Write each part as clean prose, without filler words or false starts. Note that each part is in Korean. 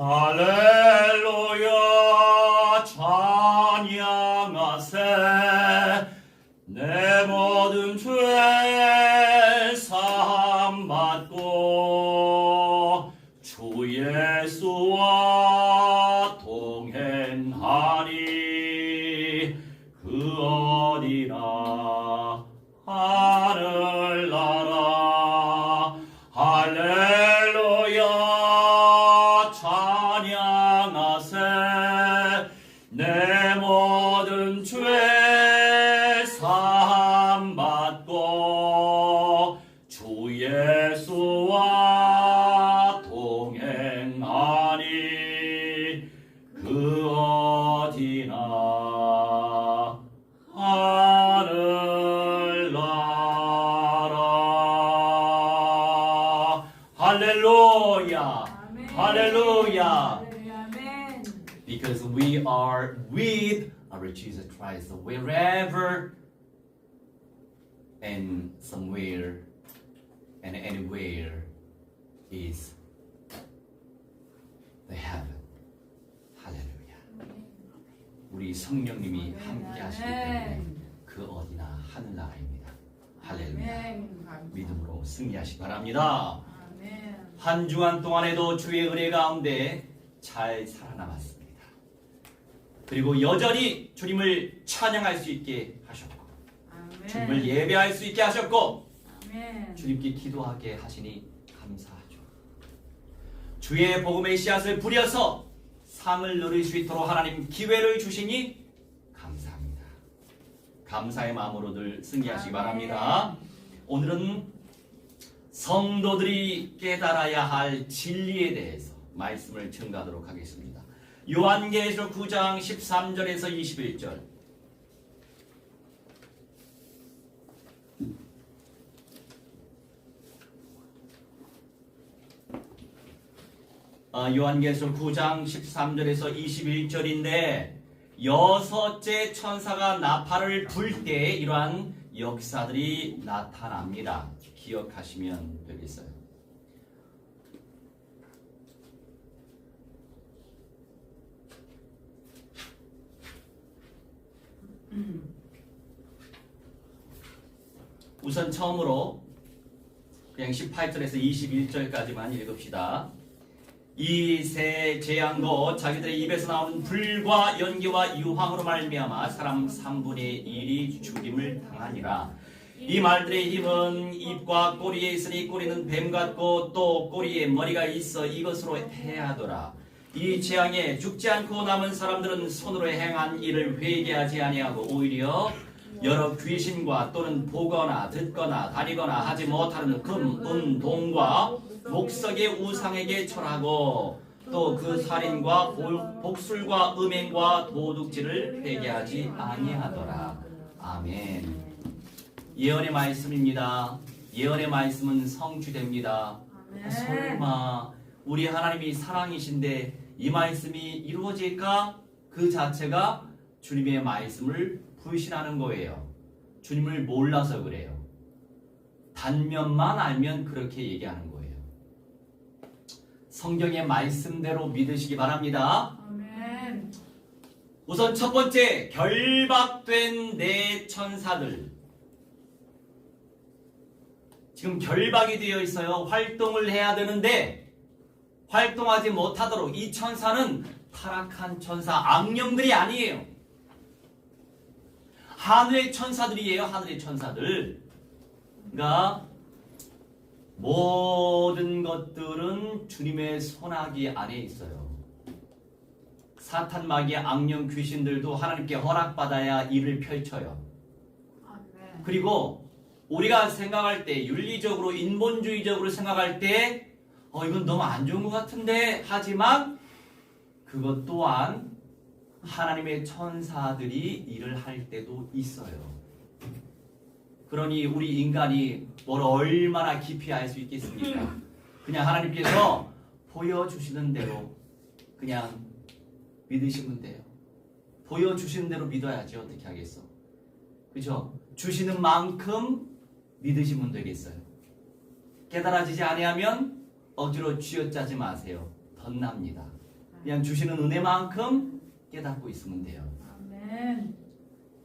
할렐루야 찬양하세 내 모든 죄 사함 받고 주 예수와 동행하리 그 어디나 하늘나라 할렐루야 찬양하세 내 모든 죄 사함 받고 주 예수와 동행하니 그 어디나 하늘나라 할렐루야 할렐루야 because we are with our Jesus Christ wherever and somewhere and anywhere is the heaven. 할렐루야. 우리 성령님이 함께 하시기 때문에 그 어디나 하늘나라입니다. 할렐루야. 믿음으로 승리하시기 바랍니다. 한 주간 동안에도 주의 은혜 가운데 잘 살아남았습니다. 그리고 여전히 주님을 찬양할 수 있게 하셨고 주님을 예배할 수 있게 하셨고 주님께 기도하게 하시니 감사하죠. 주의 복음의 씨앗을 뿌려서 상을 누릴 수 있도록 하나님 기회를 주시니 감사합니다. 감사의 마음으로 늘 승리하시기 바랍니다. 오늘은 성도들이 깨달아야 할 진리에 대해서 말씀을 증거하도록 하겠습니다. 요한계시록 9장 13절에서 21절. 요한계시록 9장 13절에서 21절인데 여섯째 천사가 나팔을 불 때 이러한 역사들이 나타납니다. 기억하시면 되겠어요. 우선 처음으로 그냥 18절에서 21절까지만 읽읍시다. 이 세 재앙도 자기들의 입에서 나오는 불과 연기와 유황으로 말미암아 사람 3분의 1이 죽임을 당하니라. 이 말들의 힘은 입과 꼬리에 있으니 꼬리는 뱀 같고 또 꼬리에 머리가 있어 이것으로 해하더라. 이 재앙에 죽지 않고 남은 사람들은 손으로 행한 일을 회개하지 아니하고 오히려 여러 귀신과 또는 보거나 듣거나 다니거나 하지 못하는 금, 은, 동과 목석의 우상에게 절하고 또 그 살인과 복술과 음행과 도둑질을 회개하지 아니하더라. 아멘. 예언의 말씀입니다. 예언의 말씀은 성취됩니다. 설마 우리 하나님이 사랑이신데 이 말씀이 이루어질까? 그 자체가 주님의 말씀을 불신하는 거예요. 주님을 몰라서 그래요. 단면만 알면 그렇게 얘기하는 거예요. 성경의 말씀대로 믿으시기 바랍니다. 아멘. 우선 첫 번째, 결박된 네 천사들. 지금 결박이 되어 있어요. 활동을 해야 되는데 활동하지 못하도록 이 천사는 타락한 천사, 악령들이 아니에요. 하늘의 천사들이에요. 하늘의 천사들. 그러니까 모든 것들은 주님의 손아귀 안에 있어요. 사탄, 마귀, 악령, 귀신들도 하나님께 허락받아야 일을 펼쳐요. 그리고 우리가 생각할 때 윤리적으로 인본주의적으로 생각할 때 이건 너무 안 좋은 것 같은데 하지만 그것 또한 하나님의 천사들이 일을 할 때도 있어요. 그러니 우리 인간이 뭘 얼마나 깊이 알 수 있겠습니까? 그냥 하나님께서 보여주시는 대로 그냥 믿으시면 돼요. 보여주시는 대로 믿어야지 어떻게 하겠어. 그죠? 주시는 만큼 믿으시면 되겠어요. 깨달아지지 아니하면 억지로 쥐어짜지 마세요. 덧납니다. 그냥 주시는 은혜만큼 깨닫고 있으면 돼요. 아멘.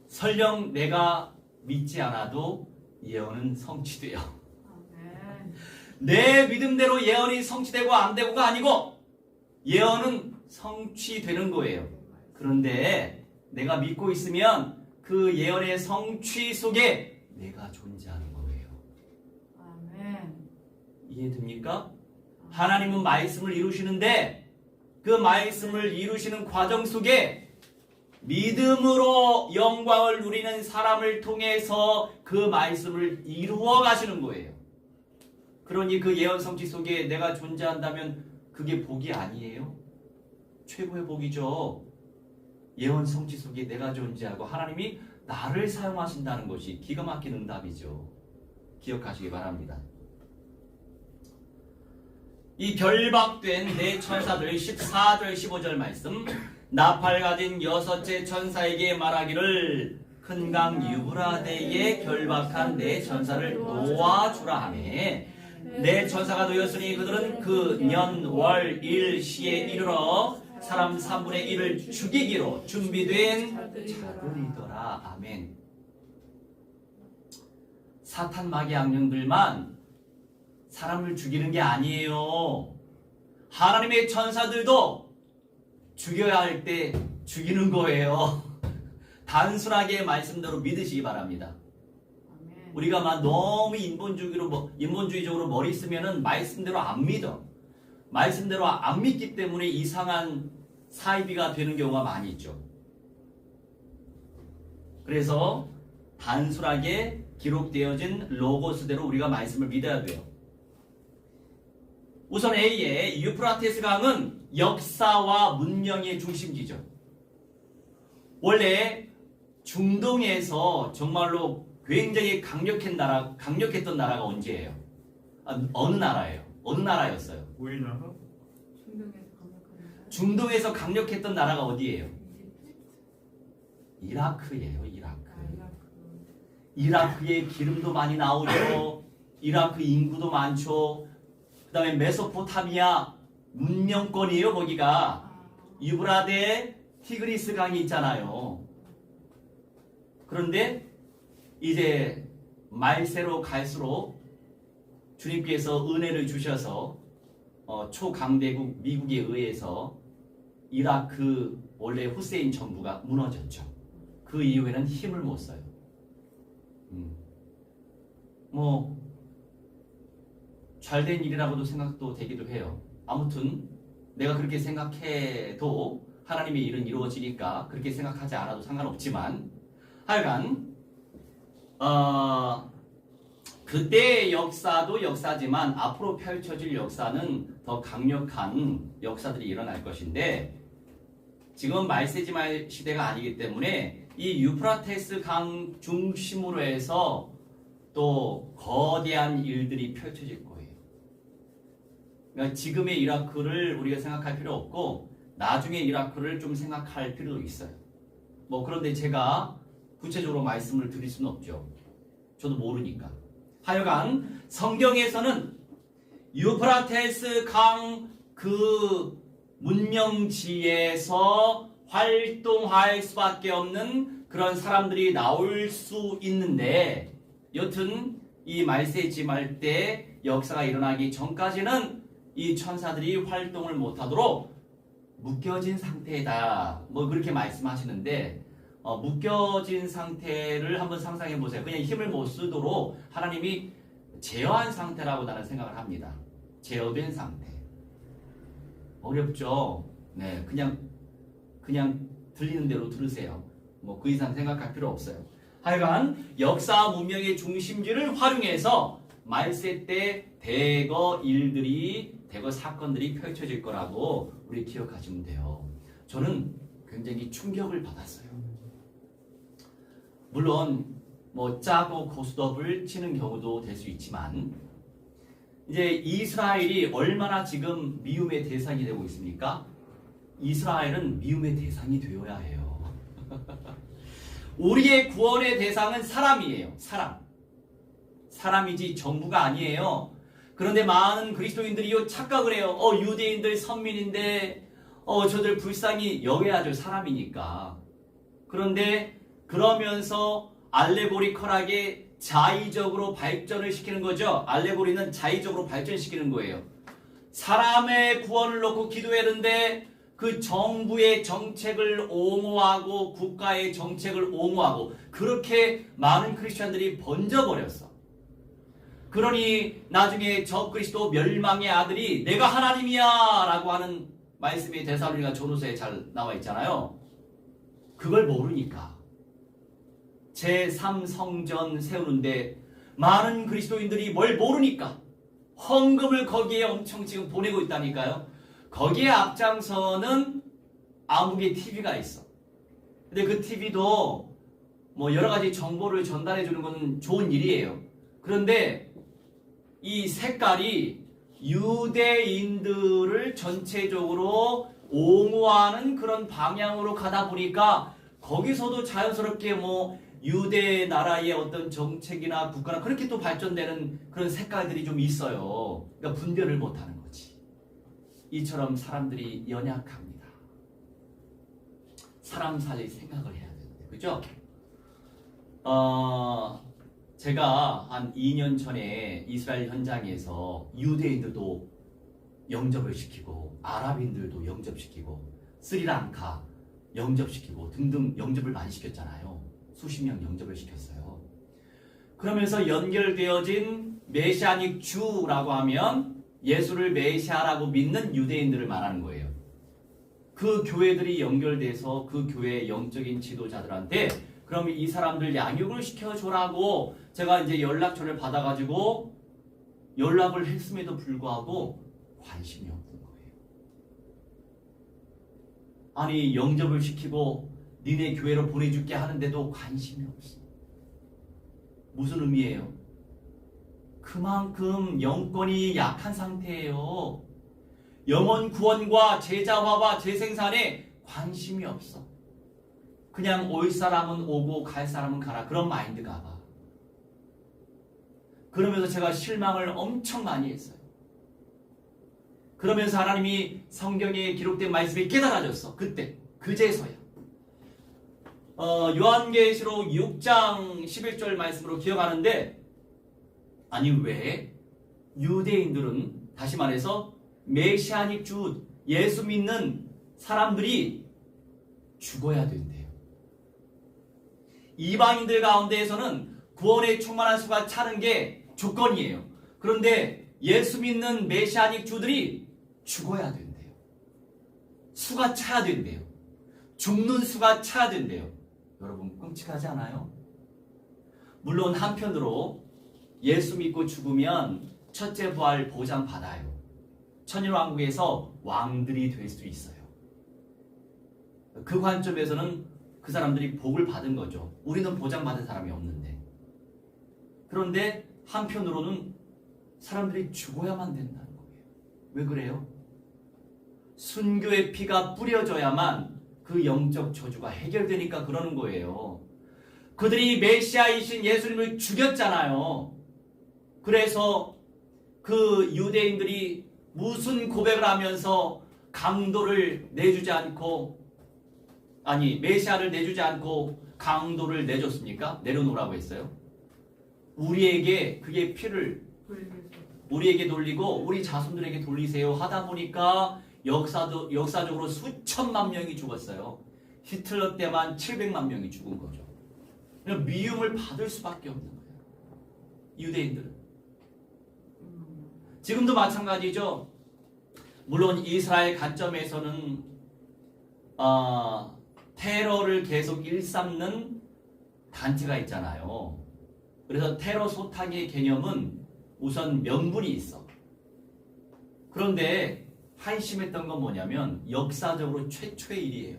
설령 내가 믿지 않아도 예언은 성취돼요. 아멘. 내 믿음대로 예언이 성취되고 안 되고가 아니고 예언은 성취되는 거예요. 그런데 내가 믿고 있으면 그 예언의 성취 속에 내가 존재하는 거예요. 아멘. 이해됩니까? 하나님은 말씀을 이루시는데 그 말씀을 이루시는 과정 속에 믿음으로 영광을 누리는 사람을 통해서 그 말씀을 이루어 가시는 거예요. 그러니 그 예언 성취 속에 내가 존재한다면 그게 복이 아니에요? 최고의 복이죠. 예언 성취 속에 내가 존재하고 하나님이 나를 사용하신다는 것이 기가 막힌 응답이죠. 기억하시기 바랍니다. 이 결박된 네 천사들 14절 15절 말씀, 나팔 가진 여섯째 천사에게 말하기를 큰 강 유브라데에 결박한 네 천사를 놓아주라 하며, 네 천사가 놓였으니 그들은 그 년, 월, 일, 시에 이르러 사람 3분의 1을 죽이기로 준비된 자들이더라. 아멘. 사탄 마귀 악령들만 사람을 죽이는 게 아니에요. 하나님의 천사들도 죽여야 할 때 죽이는 거예요. 단순하게 말씀대로 믿으시기 바랍니다. 아멘. 우리가 막 너무 인본주의적으로 머리 쓰면은 말씀대로 안 믿어. 말씀대로 안 믿기 때문에 이상한 사이비가 되는 경우가 많이 있죠. 그래서 단순하게 기록되어진 로고스대로 우리가 말씀을 믿어야 돼요. 우선 A의 유프라테스 강은 역사와 문명의 중심지죠. 원래 중동에서 정말로 굉장히 강력했던 나라가 언제예요? 어느 나라예요? 어느 나라였어요? 우리나라? 중동에서 강력한 중동에서 강력했던 나라가 어디예요? 이집트. 이라크예요. 이라크. 이라크. 이라크에 기름도 많이 나오죠. 이라크 인구도 많죠. 그 다음에 메소포타미아 문명권이에요. 거기가 유브라데 티그리스 강이 있잖아요. 그런데 이제 말세로 갈수록 주님께서 은혜를 주셔서 초강대국 미국에 의해서 이라크 원래 후세인 정부가 무너졌죠. 그 이후에는 힘을 못 써요. 뭐 잘된 일이라고도 생각도 되기도 해요. 아무튼 내가 그렇게 생각해도 하나님의 일은 이루어지니까 그렇게 생각하지 않아도 상관없지만 하여간 그때의 역사도 역사지만 앞으로 펼쳐질 역사는 더 강력한 역사들이 일어날 것인데 지금 말세지말 시대가 아니기 때문에 이 유프라테스 강 중심으로 해서 또 거대한 일들이 펼쳐질 거예요. 그러니까 지금의 이라크를 우리가 생각할 필요 없고 나중에 이라크를 좀 생각할 필요도 있어요. 뭐 그런데 제가 구체적으로 말씀을 드릴 수는 없죠. 저도 모르니까. 하여간 성경에서는 유프라테스 강 그 문명지에서 활동할 수밖에 없는 그런 사람들이 나올 수 있는데 여튼 이 말세지말 때 역사가 일어나기 전까지는 이 천사들이 활동을 못하도록 묶여진 상태다. 뭐 그렇게 말씀하시는데 묶여진 상태를 한번 상상해 보세요. 그냥 힘을 못 쓰도록 하나님이 제어한 상태라고 나는 생각을 합니다. 제어된 상태. 어렵죠? 네, 그냥 들리는 대로 들으세요. 뭐 그 이상 생각할 필요 없어요. 하여간 역사 문명의 중심지를 활용해서 말세 때 대거 사건들이 펼쳐질 거라고 우리 기억하시면 돼요. 저는 굉장히 충격을 받았어요. 물론 뭐 짜고 고스톱을 치는 경우도 될 수 있지만 이제 이스라엘이 얼마나 지금 미움의 대상이 되고 있습니까? 이스라엘은 미움의 대상이 되어야 해요. 우리의 구원의 대상은 사람이에요. 사람이지 정부가 아니에요. 그런데 많은 그리스도인들이 착각을 해요. 유대인들 선민인데 저들 불쌍히 여겨야죠. 사람이니까. 그런데 그러면서 알레고리컬하게 자의적으로 발전을 시키는 거죠. 알레고리는 자의적으로 발전시키는 거예요. 사람의 구원을 놓고 기도했는데 그 정부의 정책을 옹호하고 국가의 정책을 옹호하고 그렇게 많은 크리스천들이 번져버렸어. 그러니 나중에 적그리스도 멸망의 아들이 내가 하나님이야 라고 하는 말씀이 데살로니가 전후서에 잘 나와 있잖아요. 그걸 모르니까 제3성전 세우는데 많은 그리스도인들이 뭘 모르니까 헌금을 거기에 엄청 지금 보내고 있다니까요. 거기에 앞장서는 암흑의 TV가 있어. 근데 그 TV도 뭐 여러 가지 정보를 전달해 주는 건 좋은 일이에요. 그런데 이 색깔이 유대인들을 전체적으로 옹호하는 그런 방향으로 가다 보니까 거기서도 자연스럽게 뭐 유대 나라의 어떤 정책이나 국가나 그렇게 또 발전되는 그런 색깔들이 좀 있어요. 그러니까 분별을 못하는 거지. 이처럼 사람들이 연약합니다. 사람 살릴 생각을 해야 되는데, 그죠? 제가 한 2년 전에 이스라엘 현장에서 유대인들도 영접을 시키고 아랍인들도 영접시키고 스리랑카 영접시키고 등등 영접을 많이 시켰잖아요. 수십 명 영접을 시켰어요. 그러면서 연결되어진 메시아닉 주라고 하면 예수를 메시아라고 믿는 유대인들을 말하는 거예요. 그 교회들이 연결돼서 그 교회의 영적인 지도자들한테 그럼 이 사람들 양육을 시켜줘라고 제가 이제 연락처를 받아가지고 연락을 했음에도 불구하고 관심이 없는 거예요. 아니 영접을 시키고 니네 교회로 보내줄게 하는데도 관심이 없어. 무슨 의미예요? 그만큼 영권이 약한 상태예요. 영혼 구원과 제자화와 재생산에 관심이 없어. 그냥 올 사람은 오고 갈 사람은 가라. 그런 마인드가 봐. 그러면서 제가 실망을 엄청 많이 했어요. 그러면서 하나님이 성경에 기록된 말씀이 깨달아졌어. 그때 그제서야. 요한계시록 6장 11절 말씀으로 기억하는데 아니 왜 유대인들은 다시 말해서 메시아닉 주 예수 믿는 사람들이 죽어야 된대요. 이방인들 가운데에서는 구원의 충만한 수가 차는 게 조건이에요. 그런데 예수 믿는 메시아닉 주들이 죽어야 된대요. 수가 차야 된대요. 죽는 수가 차야 된대요. 여러분 끔찍하지 않아요? 물론 한편으로 예수 믿고 죽으면 첫째 부활 보장 받아요. 천일왕국에서 왕들이 될 수 있어요. 그 관점에서는 그 사람들이 복을 받은 거죠. 우리는 보장받은 사람이 없는데. 그런데 한편으로는 사람들이 죽어야만 된다는 거예요. 왜 그래요? 순교의 피가 뿌려져야만 그 영적 저주가 해결되니까 그러는 거예요. 그들이 메시아이신 예수님을 죽였잖아요. 그래서 그 유대인들이 무슨 고백을 하면서 강도를 내주지 않고 아니 메시아를 내주지 않고 강도를 내줬습니까? 내려놓으라고 했어요. 우리에게 그게 피를 우리에게 돌리고 우리 자손들에게 돌리세요 하다 보니까 역사적으로 수천만 명이 죽었어요. 히틀러 때만 700만 명이 죽은 거죠. 미움을 받을 수밖에 없는 거예요. 유대인들은. 지금도 마찬가지죠. 물론 이스라엘 관점에서는 테러를 계속 일삼는 단체가 있잖아요. 그래서 테러 소탕의 개념은 우선 명분이 있어. 그런데 한심했던 건 뭐냐면 역사적으로 최초의 일이에요.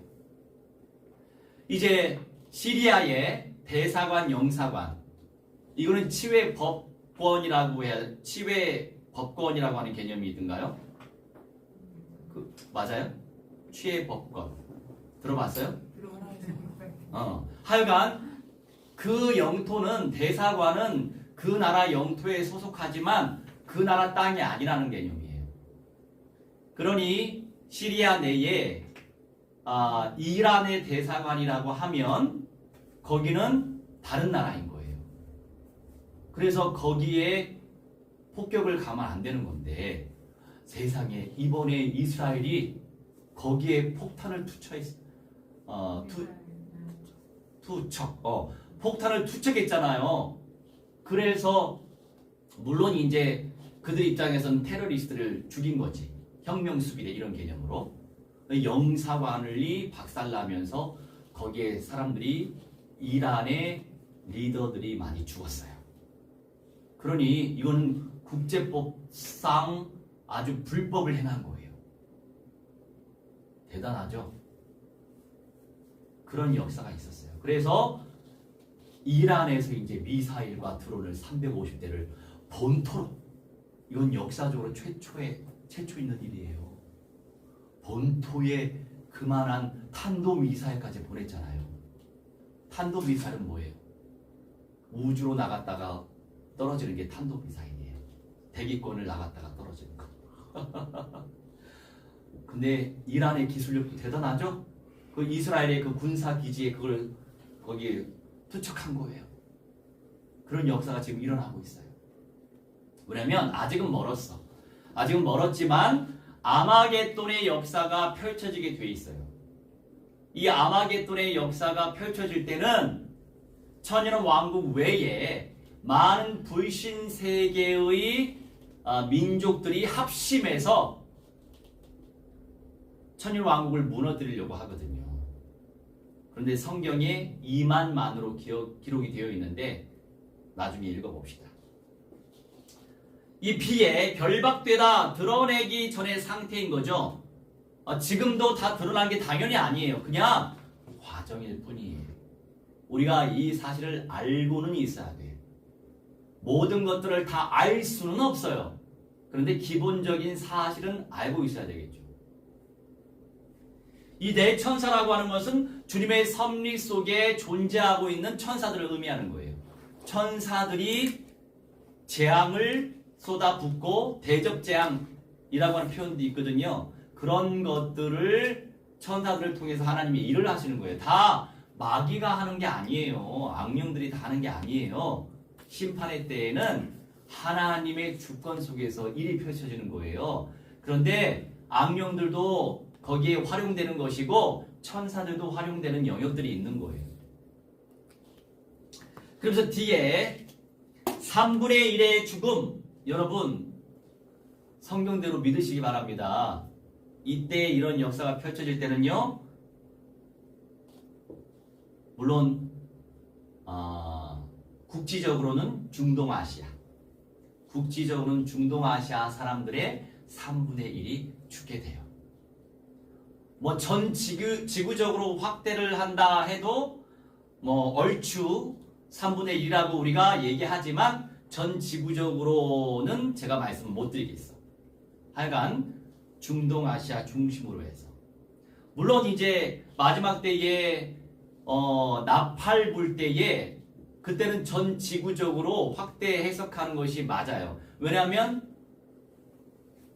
이제 시리아의 대사관, 영사관 이거는 치외 법권이라고 해야 치외 법권이라고 하는 개념이 있던가요? 맞아요? 치외 법권 들어봤어요? 하여간 그 영토는 대사관은 그 나라 영토에 소속하지만 그 나라 땅이 아니라는 개념이에요. 그러니 시리아 내에 이란의 대사관이라고 하면 거기는 다른 나라인 거예요. 그래서 거기에 폭격을 가면 안 되는 건데 세상에 이번에 이스라엘이 거기에 폭탄을 폭탄을 투척했잖아요. 그래서 물론 이제 그들 입장에서는 테러리스트를 죽인 거지. 혁명수비대 이런 개념으로. 영사관이 박살나면서 거기에 사람들이 이란의 리더들이 많이 죽었어요. 그러니 이건 국제법상 아주 불법을 행한 거예요. 대단하죠? 그런 역사가 있었어요. 그래서 이란에서 이제 미사일과 드론을 350대를 본토로, 이건 역사적으로 최초 있는 일이에요. 본토에 그만한 탄도미사일까지 보냈잖아요. 탄도미사일은 뭐예요? 우주로 나갔다가 떨어지는 게 탄도미사일이에요. 대기권을 나갔다가 떨어지는 거. 근데 이란의 기술력도 대단하죠? 그 이스라엘의 그 군사기지에 그걸 거기에 투척한 거예요. 그런 역사가 지금 일어나고 있어요. 왜냐면 아직은 멀었어. 아직은 멀었지만 아마겟돈의 역사가 펼쳐지게 돼 있어요. 이 아마겟돈의 역사가 펼쳐질 때는 천년 왕국 외에 많은 불신 세계의 민족들이 합심해서 천년 왕국을 무너뜨리려고 하거든요. 그런데 성경에 2만만으로 기록이 되어 있는데 나중에 읽어봅시다. 이 피에 결박되다 드러내기 전의 상태인 거죠. 지금도 다 드러난 게 당연히 아니에요. 그냥 과정일 뿐이에요. 우리가 이 사실을 알고는 있어야 돼요. 모든 것들을 다 알 수는 없어요. 그런데 기본적인 사실은 알고 있어야 되겠죠. 이 대천사라고 하는 것은 주님의 섭리 속에 존재하고 있는 천사들을 의미하는 거예요. 천사들이 재앙을 쏟아붓고 대접재앙이라고 하는 표현도 있거든요. 그런 것들을 천사들을 통해서 하나님이 일을 하시는 거예요. 다 마귀가 하는 게 아니에요. 악령들이 다 하는 게 아니에요. 심판의 때에는 하나님의 주권 속에서 일이 펼쳐지는 거예요. 그런데 악령들도 거기에 활용되는 것이고 천사들도 활용되는 영역들이 있는 거예요. 그래서 뒤에 3분의 1의 죽음, 여러분 성경대로 믿으시기 바랍니다. 이때 이런 역사가 펼쳐질 때는요, 물론 국지적으로는 중동아시아, 국지적으로는 중동아시아 사람들의 3분의 1이 죽게 돼요. 뭐 전 지구적으로 확대를 한다 해도 뭐 얼추 3분의 1이라고 우리가 얘기하지만 전 지구적으로는 제가 말씀 못 드리겠어. 하여간 중동아시아 중심으로 해서. 물론 이제 마지막 때에 나팔 불 때에 그때는 전 지구적으로 확대 해석하는 것이 맞아요. 왜냐하면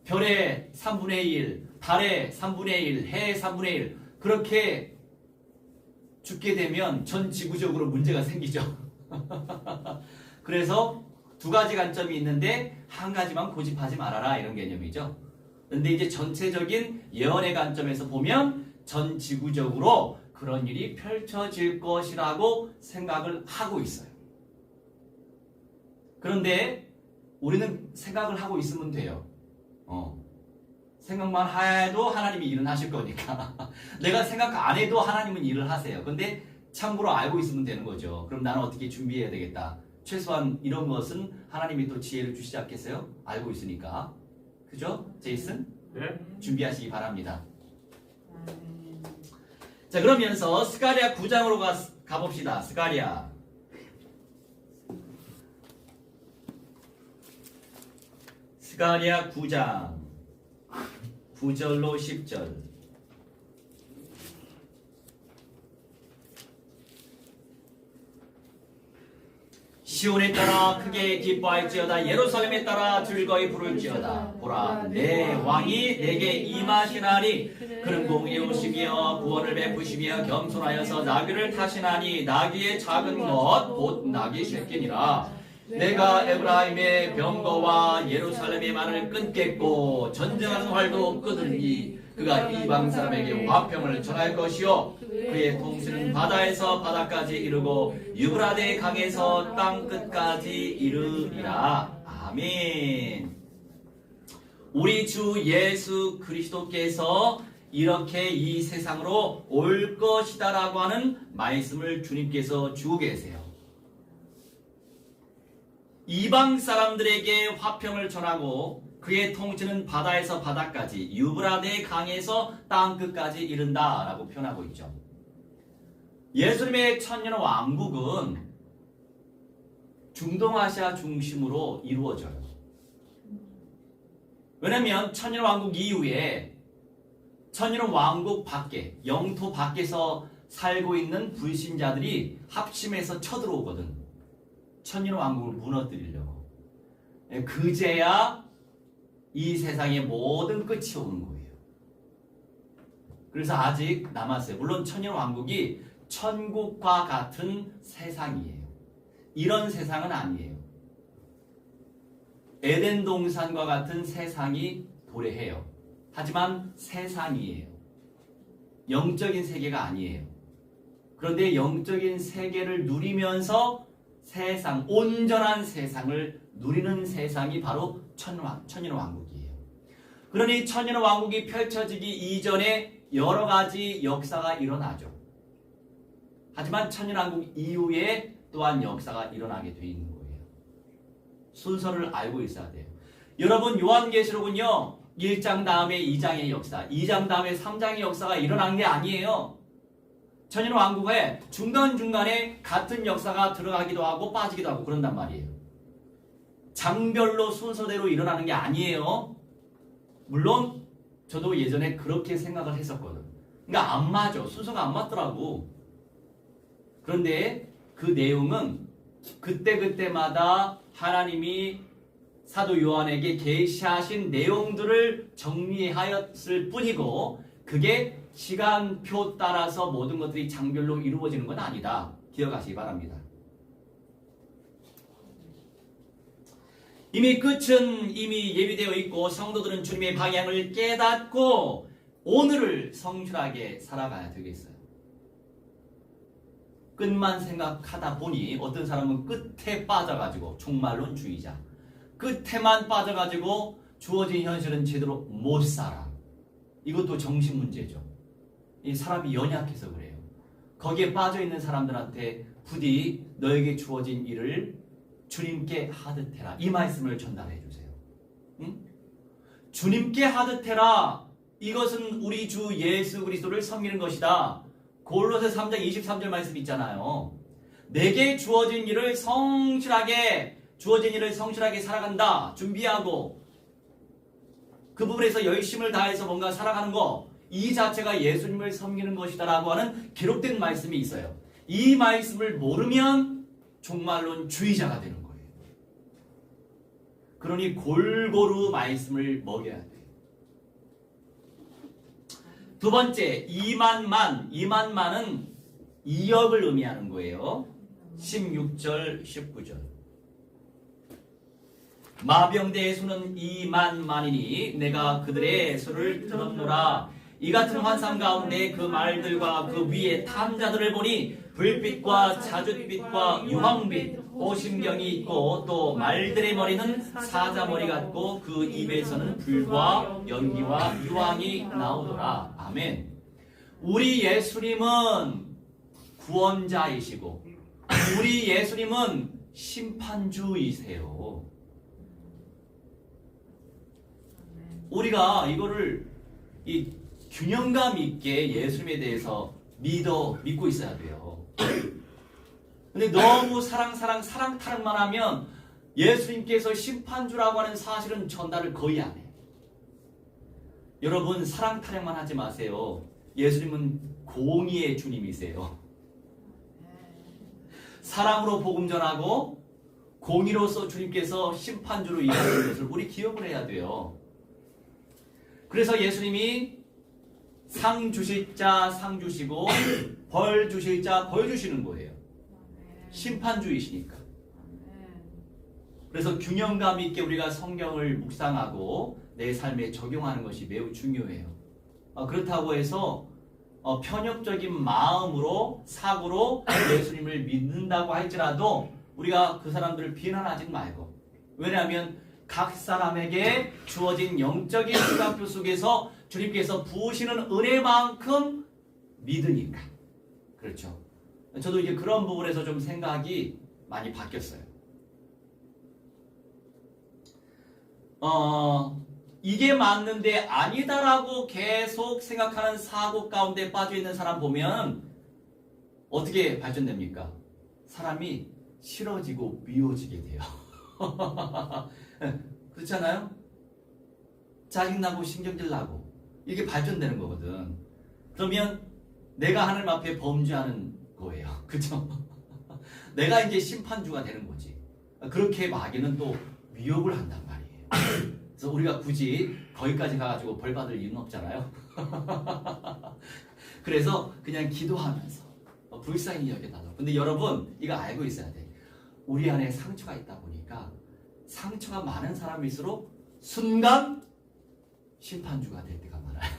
별의 3분의 1, 달의 3분의 1, 해의 3분의 1 그렇게 죽게 되면 전 지구적으로 문제가 생기죠. 그래서 두 가지 관점이 있는데 한 가지만 고집하지 말아라 이런 개념이죠. 근데 이제 전체적인 예언의 관점에서 보면 전 지구적으로 그런 일이 펼쳐질 것이라고 생각을 하고 있어요. 그런데 우리는 생각을 하고 있으면 돼요. 생각만 해도 하나님이 일은 하실 거니까. 내가 생각 안 해도 하나님은 일을 하세요. 근데 참고로 알고 있으면 되는 거죠. 그럼 나는 어떻게 준비해야 되겠다. 최소한 이런 것은 하나님이 또 지혜를 주시지 않겠어요? 알고 있으니까. 그죠? 제이슨? 네? 준비하시기 바랍니다. 자, 그러면서 스가랴 9장으로 가봅시다. 스가랴 9장 9절로 10절. 시온에 따라 크게 기뻐할지어다. 예루살렘에 따라 즐거이 부를지어다. 보라, 내 왕이 내게 임하시나니 그는 공의에 오시며 구원을 베푸시며 겸손하여서 나귀를 타시나니 나귀의 작은 것 곧 나귀 새끼니라. 내가 에브라임의 병거와 예루살렘의 말을 끊겠고 전쟁하는 활도 끊으니 그가 이방 사람에게 화평을 전할 것이요 그의 통수는 바다에서 바다까지 이르고 유브라데 강에서 땅 끝까지 이르리라. 아멘. 우리 주 예수 그리스도께서 이렇게 이 세상으로 올 것이다라고 하는 말씀을 주님께서 주고 계세요. 이방 사람들에게 화평을 전하고 그의 통치는 바다에서 바다까지 유브라데 강에서 땅 끝까지 이른다라고 표현하고 있죠. 예수님의 천년 왕국은 중동아시아 중심으로 이루어져요. 왜냐하면 천년 왕국 이후에 천년 왕국 밖에 영토 밖에서 살고 있는 불신자들이 합심해서 쳐들어오거든. 천년 왕국을 무너뜨리려고. 그제야 이 세상의 모든 끝이 오는 거예요. 그래서 아직 남았어요. 물론 천년 왕국이 천국과 같은 세상이에요. 이런 세상은 아니에요. 에덴 동산과 같은 세상이 도래해요. 하지만 세상이에요. 영적인 세계가 아니에요. 그런데 영적인 세계를 누리면서 세상, 온전한 세상을 누리는 세상이 바로 천년 왕국이에요. 그러니 천년 왕국이 펼쳐지기 이전에 여러 가지 역사가 일어나죠. 하지만 천년 왕국 이후에 또한 역사가 일어나게 돼 있는 거예요. 순서를 알고 있어야 돼요. 여러분, 요한계시록은요 1장 다음에 2장의 역사, 2장 다음에 3장의 역사가 일어난 게 아니에요. 천년 왕국에 중간중간에 같은 역사가 들어가기도 하고 빠지기도 하고 그런단 말이에요. 장별로 순서대로 일어나는 게 아니에요. 물론 저도 예전에 그렇게 생각을 했었거든. 그러니까 안 맞아. 순서가 안 맞더라고. 그런데 그 내용은 그때그때마다 하나님이 사도 요한에게 계시하신 내용들을 정리하였을 뿐이고 그게 시간표 따라서 모든 것들이 장별로 이루어지는 건 아니다. 기억하시기 바랍니다. 이미 끝은 이미 예비되어 있고 성도들은 주님의 방향을 깨닫고 오늘을 성실하게 살아가야 되겠어요. 끝만 생각하다 보니 어떤 사람은 끝에 빠져가지고 종말론주의자, 끝에만 빠져가지고 주어진 현실은 제대로 못 살아. 이것도 정신 문제죠. 이 사람이 연약해서 그래요. 거기에 빠져있는 사람들한테 부디 너에게 주어진 일을 주님께 하듯 해라. 이 말씀을 전달해 주세요. 응? 주님께 하듯 해라. 이것은 우리 주 예수 그리스도를 섬기는 것이다. 골로새 3장 23절 말씀 있잖아요. 내게 주어진 일을 성실하게 살아간다. 준비하고 그 부분에서 열심을 다해서 뭔가 살아가는 거, 이 자체가 예수님을 섬기는 것이다 라고 하는 기록된 말씀이 있어요. 이 말씀을 모르면 종말론주의자가 되는 거예요. 그러니 골고루 말씀을 먹여야 돼요. 두 번째, 2만만은 2억을 의미하는 거예요. 16절, 19절. 마병대의 수는 2만만이니 내가 그들의 수를 들었노라. 이 같은 환상 가운데 그 말들과 그 위에 탐자들을 보니 불빛과 자줏빛과 유황빛, 호심경이 있고 또 말들의 머리는 사자머리 같고 그 입에서는 불과 연기와 유황이 나오더라. 아멘. 우리 예수님은 구원자이시고 우리 예수님은 심판주이세요. 우리가 이거를 이 균형감 있게 예수님에 대해서 믿고 있어야 돼요. 근데 너무 사랑 타령만 하면 예수님께서 심판주라고 하는 사실은 전달을 거의 안 해요. 여러분, 사랑 타령만 하지 마세요. 예수님은 공의의 주님이세요. 사랑으로 복음 전하고 공의로서 주님께서 심판주로 일하시는 것을 우리 기억을 해야 돼요. 그래서 예수님이 상 주실 자 상 주시고 벌 주실 자 벌 주시는 거예요. 심판주이시니까. 그래서 균형감 있게 우리가 성경을 묵상하고 내 삶에 적용하는 것이 매우 중요해요. 그렇다고 해서 편협적인 마음으로 사고로 예수님을 믿는다고 할지라도 우리가 그 사람들을 비난하지 말고, 왜냐하면 각 사람에게 주어진 영적인 시간표 속에서 주님께서 부으시는 은혜만큼 믿으니까. 그렇죠. 저도 이제 그런 부분에서 좀 생각이 많이 바뀌었어요. 이게 맞는데 아니다라고 계속 생각하는 사고 가운데 빠져 있는 사람 보면 어떻게 발전됩니까? 사람이 싫어지고 미워지게 돼요. 그렇잖아요? 짜증나고 신경질 나고 이게 발전되는 거거든. 그러면 내가 하나님 앞에 범죄하는 거예요. 그렇죠? 내가 이제 심판주가 되는 거지. 그렇게 마귀는 또 미혹을 한단 말이에요. 그래서 우리가 굳이 거기까지 가가지고 벌 받을 이유는 없잖아요. 그래서 그냥 기도하면서 불쌍히 여겨달라고. 근데 여러분 이거 알고 있어야 돼. 우리 안에 상처가 있다 보니까 상처가 많은 사람일수록 순간 심판주가 될 때가 많아요.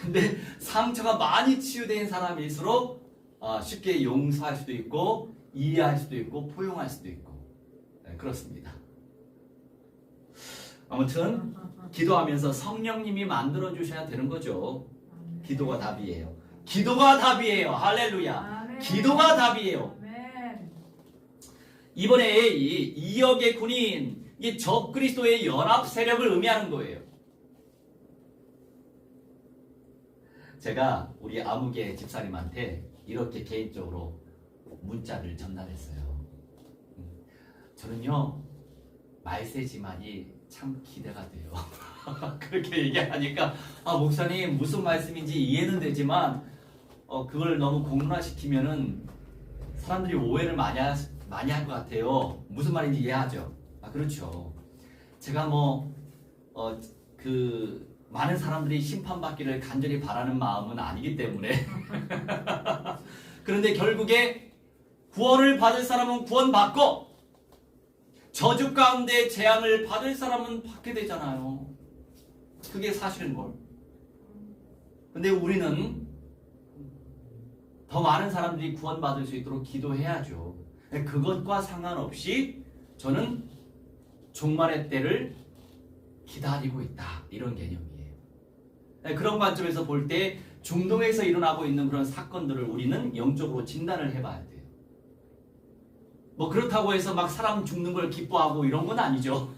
근데 상처가 많이 치유된 사람일수록 쉽게 용서할 수도 있고 이해할 수도 있고 포용할 수도 있고, 네, 그렇습니다. 아무튼 기도하면서 성령님이 만들어 주셔야 되는 거죠. 기도가 답이에요. 기도가 답이에요. 할렐루야. 기도가 답이에요. 이번에 이 2억의 군인, 이 적그리스도의 연합 세력을 의미하는 거예요. 제가 우리 아무개 집사님한테 이렇게 개인적으로 문자를 전달했어요. 저는요 말세지만이 참 기대가 돼요. 그렇게 얘기하니까 목사님 무슨 말씀인지 이해는 되지만 그걸 너무 공론화시키면은 사람들이 오해를 많이 할 것 같아요. 무슨 말인지 이해하죠? 그렇죠. 제가 많은 사람들이 심판받기를 간절히 바라는 마음은 아니기 때문에 그런데 결국에 구원을 받을 사람은 구원받고 저주 가운데 재앙을 받을 사람은 받게 되잖아요. 그게 사실인 걸. 근데 우리는 더 많은 사람들이 구원받을 수 있도록 기도해야죠. 그것과 상관없이 저는 종말의 때를 기다리고 있다, 이런 개념이에요. 그런 관점에서 볼 때 중동에서 일어나고 있는 그런 사건들을 우리는 영적으로 진단을 해봐야 돼요. 그렇다고 해서 막 사람 죽는 걸 기뻐하고 이런 건 아니죠.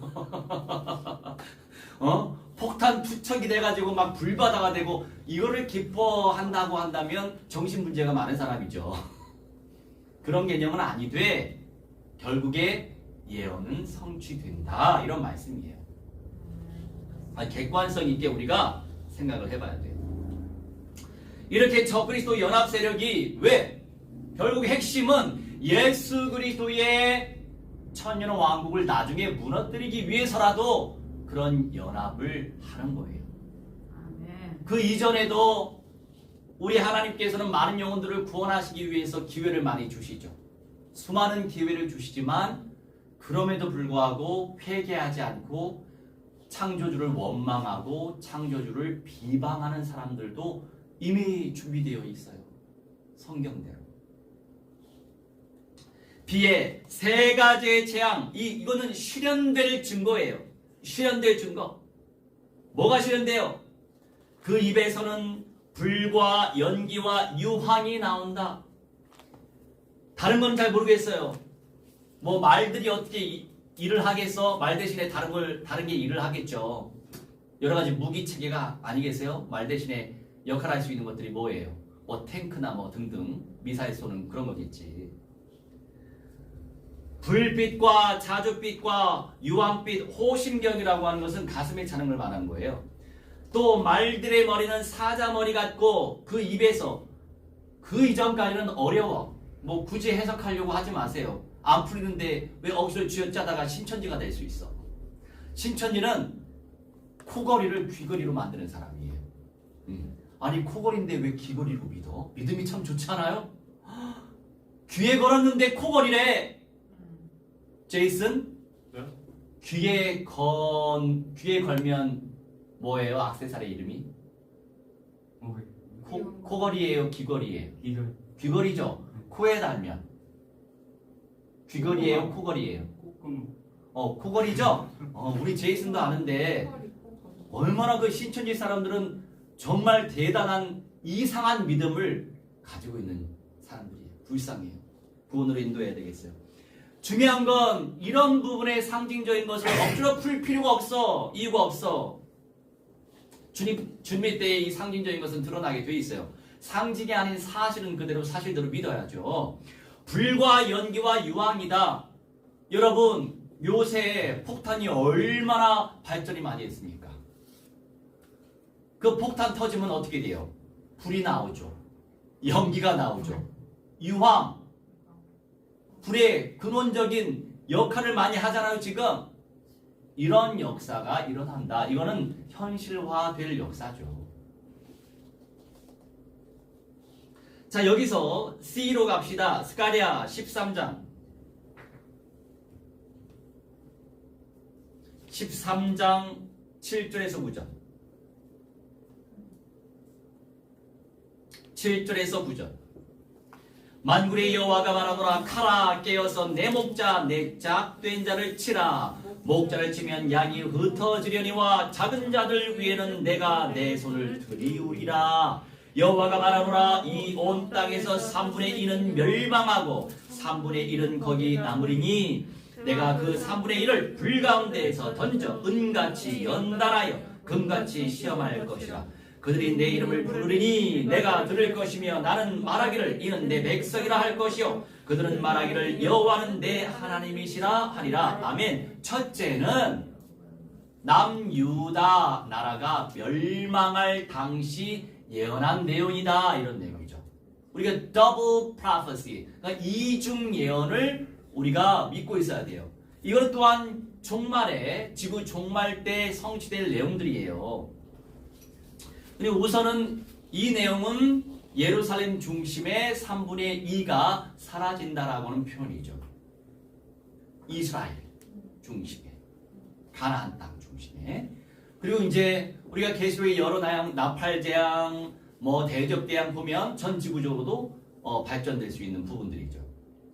폭탄 투척이 돼가지고 막 불바다가 되고 이거를 기뻐한다고 한다면 정신문제가 많은 사람이죠. 그런 개념은 아니되 결국에 예언은 성취된다, 이런 말씀이에요. 객관성 있게 우리가 생각을 해봐야 돼요. 이렇게 적그리스도 연합 세력이 왜? 결국 핵심은 예수 그리스도의 천년 왕국을 나중에 무너뜨리기 위해서라도 그런 연합을 하는 거예요. 그 이전에도 우리 하나님께서는 많은 영혼들을 구원하시기 위해서 기회를 많이 주시죠. 수많은 기회를 주시지만 그럼에도 불구하고 회개하지 않고 창조주를 원망하고 창조주를 비방하는 사람들도 이미 준비되어 있어요. 성경대로. 비의 세 가지의 재앙, 이거는 실현될 증거예요. 실현될 증거. 뭐가 실현돼요? 그 입에서는 불과 연기와 유황이 나온다. 다른 건 잘 모르겠어요. 말들이 어떻게 일을 하겠어? 말 대신에 다른 게 일을 하겠죠. 여러 가지 무기 체계가 아니겠어요? 말 대신에 역할할 수 있는 것들이 뭐예요? 탱크나 등등 미사일 쏘는 그런 거겠지. 불빛과 자줏빛과 유황빛, 호심경이라고 하는 것은 가슴에 차는 걸 말하는 거예요. 또 말들의 머리는 사자머리 같고 그 입에서 그 이전까지는 어려워. 뭐 굳이 해석하려고 하지 마세요. 안 풀리는데 왜 억수로 쥐어짜다가 신천지가 될 수 있어? 신천지는 코걸이를 귀걸이로 만드는 사람이에요. 아니 코걸인데 왜 귀걸이로 믿어? 믿음이 참 좋잖아요. 귀에 걸었는데 코걸이래. 제이슨? 네? 귀에 걸면 뭐예요? 액세서리 이름이? 코걸이에요? 귀걸이에요? 이걸 귀걸이죠. 코에 달면 귀걸이에요? 코걸이에요? 조금 코걸이죠. 우리 제이슨도 아는데 얼마나 그 신천지 사람들은 정말 대단한 이상한 믿음을 가지고 있는 사람들이에요. 불쌍해요. 구원으로 인도해야 되겠어요. 중요한 건 이런 부분의 상징적인 것을 억지로 풀 필요가 없어. 이유가 없어. 주님의 때에 이 상징적인 것은 드러나게 돼 있어요. 상징이 아닌 사실은 그대로 사실대로 믿어야죠. 불과 연기와 유황이다. 여러분 요새 폭탄이 얼마나 발전이 많이 했습니까? 그 폭탄 터지면 어떻게 돼요? 불이 나오죠. 연기가 나오죠. 유황, 불의 근원적인 역할을 많이 하잖아요. 지금 이런 역사가 일어난다. 이거는 현실화될 역사죠. 자, 여기서 C로 갑시다. 스가랴 13장 7절에서 9절 7절에서 9절 만군의 여호와가 말하노라. 칼아 깨어서 내 목자 내 짝된 자를 치라. 목자를 치면 양이 흩어지려니와 작은 자들 위에는 내가 내 손을 들이우리라. 여호와가 말하노라. 이 온 땅에서 3분의 1은 멸망하고 3분의 1은 거기 남으리니 내가 그 3분의 1을 불 가운데에서 던져 은같이 연달하여 금같이 시험할 것이라. 그들이 내 이름을 부르리니 내가 들을 것이며 나는 말하기를 이는 내 백성이라 할 것이요 그들은 말하기를 여호와는 내 하나님이시라 하리라. 아멘. 첫째는 남유다 나라가 멸망할 당시 예언한 내용이다. 이런 내용이죠. 우리가 double prophecy, 그러니까 이중 예언을 우리가 믿고 있어야 돼요. 이것 또한 종말에 지구 종말 때 성취될 내용들이에요. 근데 우선은 이 내용은 예루살렘 중심의 3분의 2가 사라진다라고는 표현이죠. 이스라엘 중심에, 가나안 땅 중심에. 그리고 이제 우리가 계시록의 여러 나팔 재앙, 대접 재앙 보면 전 지구적으로도 발전될 수 있는 부분들이죠.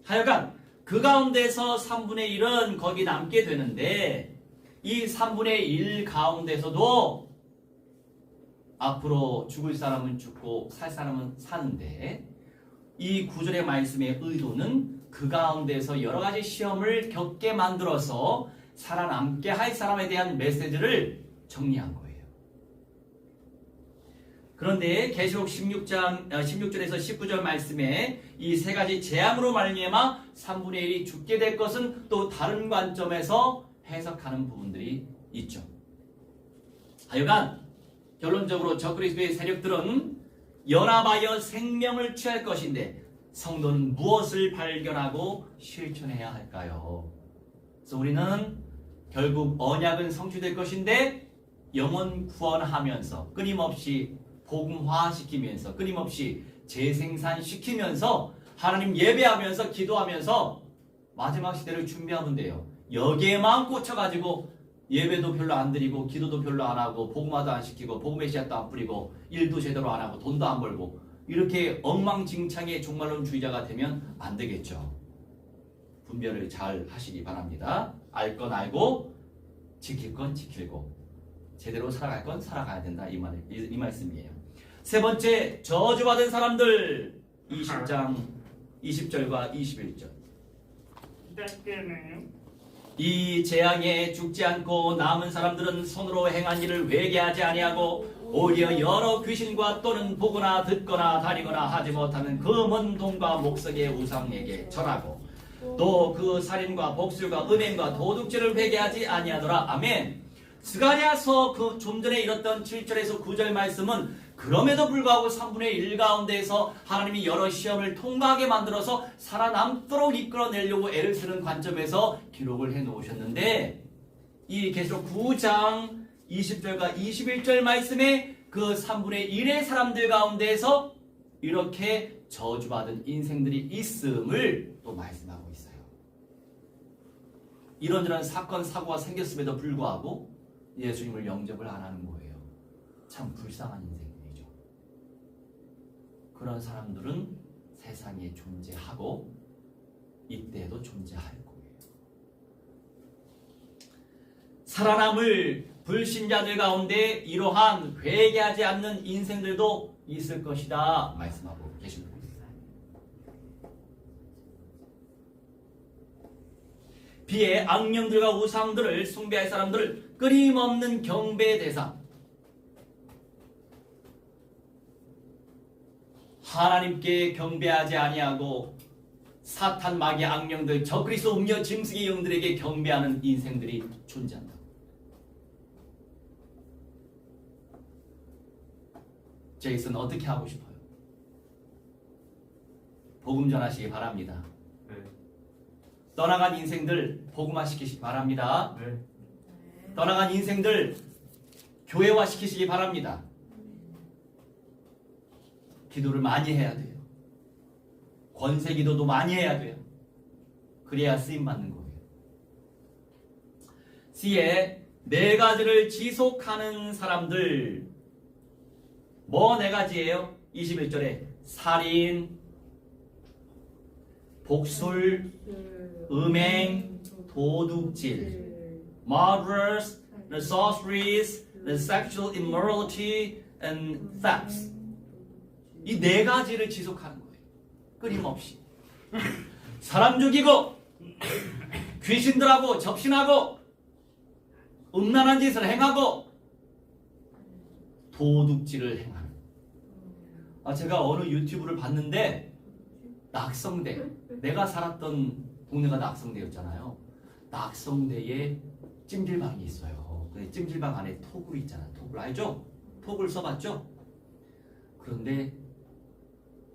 하여간 그 가운데서 3분의 1은 거기 남게 되는데 이 3분의 1 가운데서도 앞으로 죽을 사람은 죽고 살 사람은 사는데 이 구절의 말씀의 의도는 그 가운데서 여러 가지 시험을 겪게 만들어서 살아남게 할 사람에 대한 메시지를 정리한 거예요. 그런데 계시록 16절에서 19절 말씀에 이 세 가지 재앙으로 말미암아 3분의 1이 죽게 될 것은 또 다른 관점에서 해석하는 부분들이 있죠. 하여간 결론적으로 적그리스도의 세력들은 연합하여 생명을 취할 것인데 성도는 무엇을 발견하고 실천해야 할까요? 그래서 우리는 결국 언약은 성취될 것인데 영혼 구원하면서 끊임없이 복음화시키면서 끊임없이 재생산시키면서 하나님 예배하면서 기도하면서 마지막 시대를 준비하면 돼요. 여기에만 꽂혀가지고 예배도 별로 안 드리고 기도도 별로 안 하고 복음화도 안 시키고 복음의 씨앗도 안 뿌리고 일도 제대로 안 하고 돈도 안 벌고 이렇게 엉망진창의 종말론주의자가 되면 안 되겠죠. 분별을 잘 하시기 바랍니다. 알 건 알고 지킬 건 지키고 제대로 살아갈 건 살아가야 된다. 이 말씀이에요. 세 번째, 저주받은 사람들 20장 20절과 21절. 이 재앙에 죽지 않고 남은 사람들은 손으로 행한 일을 회개하지 아니하고 오히려 여러 귀신과 또는 보거나 듣거나 다니거나 하지 못하는 금은 동과 목석의 우상에게 절하고 또 그 살인과 복술과 음행과 도둑질을 회개하지 아니하더라. 아멘. 스가랴서 그 좀 전에 읽었던 7절에서 9절 말씀은 그럼에도 불구하고 3분의 1 가운데에서 하나님이 여러 시험을 통과하게 만들어서 살아남도록 이끌어내려고 애를 쓰는 관점에서 기록을 해 놓으셨는데 이 계시록 9장 20절과 21절 말씀에 그 3분의 1의 사람들 가운데에서 이렇게 저주받은 인생들이 있음을 또 말씀하고 있어요. 이런저런 사건 사고가 생겼음에도 불구하고 예수님을 영접을 안 하는 거예요. 참 불쌍한 인생들이죠. 그런 사람들은 세상에 존재하고 이때에도 존재할 거예요. 살아남을 불신자들 가운데 이러한 회개하지 않는 인생들도 있을 것이다 말씀하고 계십니다. 비에 악령들과 우상들을 숭배할 사람들을 끊임없는 경배의 대상, 하나님께 경배하지 아니하고 사탄, 마귀, 악령들, 적그리스도, 음녀, 짐승의 영들에게 경배하는 인생들이 존재한다. 제이슨 어떻게 하고 싶어요? 복음 전하시기 바랍니다. 네. 떠나간 인생들 복음화 시키시기 바랍니다. 네. 떠나간 인생들 교회화 시키시기 바랍니다. 기도를 많이 해야 돼요. 권세 기도도 많이 해야 돼요. 그래야 쓰임 받는 거예요. C에 네 가지를 지속하는 사람들. 뭐 네 가지예요? 21절에 살인, 복술, 음행, 도둑질, murderers, the sorceries, the sexual immorality, and thefts. 이 네 가지를 지속하는 거예요. 끊임없이. 사람 죽이고, 귀신들하고 접신하고, 음란한 짓을 행하고, 도둑질을 행하는. 제가 어느 유튜브를 봤는데, 낙성대, 내가 살았던 동네가 낙성대였잖아요. 낙성대에 찜질방이 있어요. 근데 찜질방 안에 톡을 있잖아요. 톡을 알죠? 톡을 써봤죠? 그런데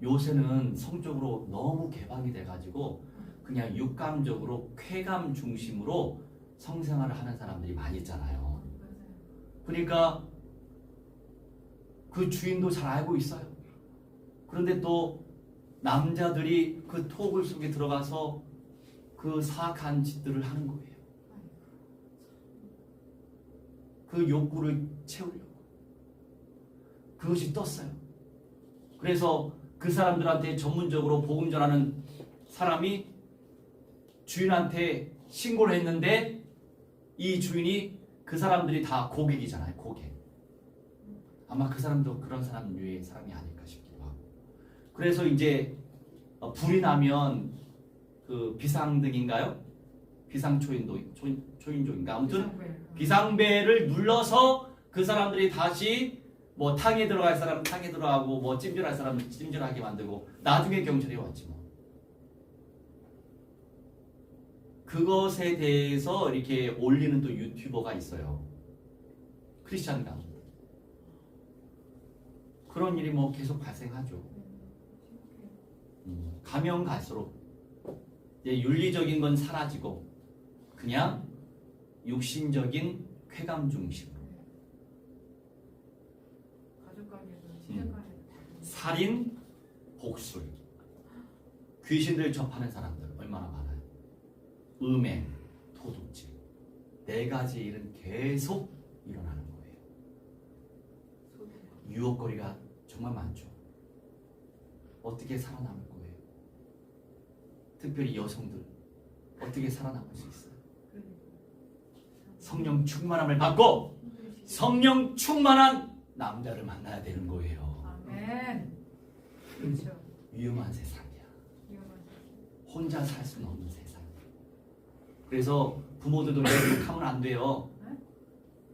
요새는 성적으로 너무 개방이 돼가지고 그냥 육감적으로 쾌감 중심으로 성생활을 하는 사람들이 많이 있잖아요. 그러니까 그 주인도 잘 알고 있어요. 그런데 또 남자들이 그 톡을 속에 들어가서 그 사악한 짓들을 하는 거예요. 그 욕구를 채우려고. 그것이 떴어요. 그래서 그 사람들한테 전문적으로 복음 전하는 사람이 주인한테 신고를 했는데 이 주인이 그 사람들이 다 고객이잖아요. 고객. 아마 그 사람도 그런 사람 류의 사람이 아닐까 싶기도 하고. 그래서 이제 불이 나면 그 비상등인가요? 초인종인가? 아무튼 비상벨을 눌러서 그 사람들이 다시 뭐 탕에 들어갈 사람은 탕에 들어가고 뭐 찜질할 사람은 찜질하게 만들고 나중에 경찰이 왔지 뭐. 그것에 대해서 이렇게 올리는 또 유튜버가 있어요. 크리스찬 가운데. 그런 일이 뭐 계속 발생하죠. 가면 갈수록 이제 윤리적인 건 사라지고 그냥 육신적인 쾌감 중심으로. 살인, 복술, 귀신들 접하는 사람들 얼마나 많아요. 음행, 도둑질, 네 가지 일은 계속 일어나는 거예요. 유혹거리가 정말 많죠. 어떻게 살아남을 거예요? 특별히 여성들 어떻게 살아남을 수 있어요? 성령 충만함을 받고 성령 충만한 남자를 만나야 되는 거예요. 아멘. 그렇죠. 위험한 세상이야. 혼자 살 수는 없는 세상. 그래서 부모들도 착각하면 안 돼요.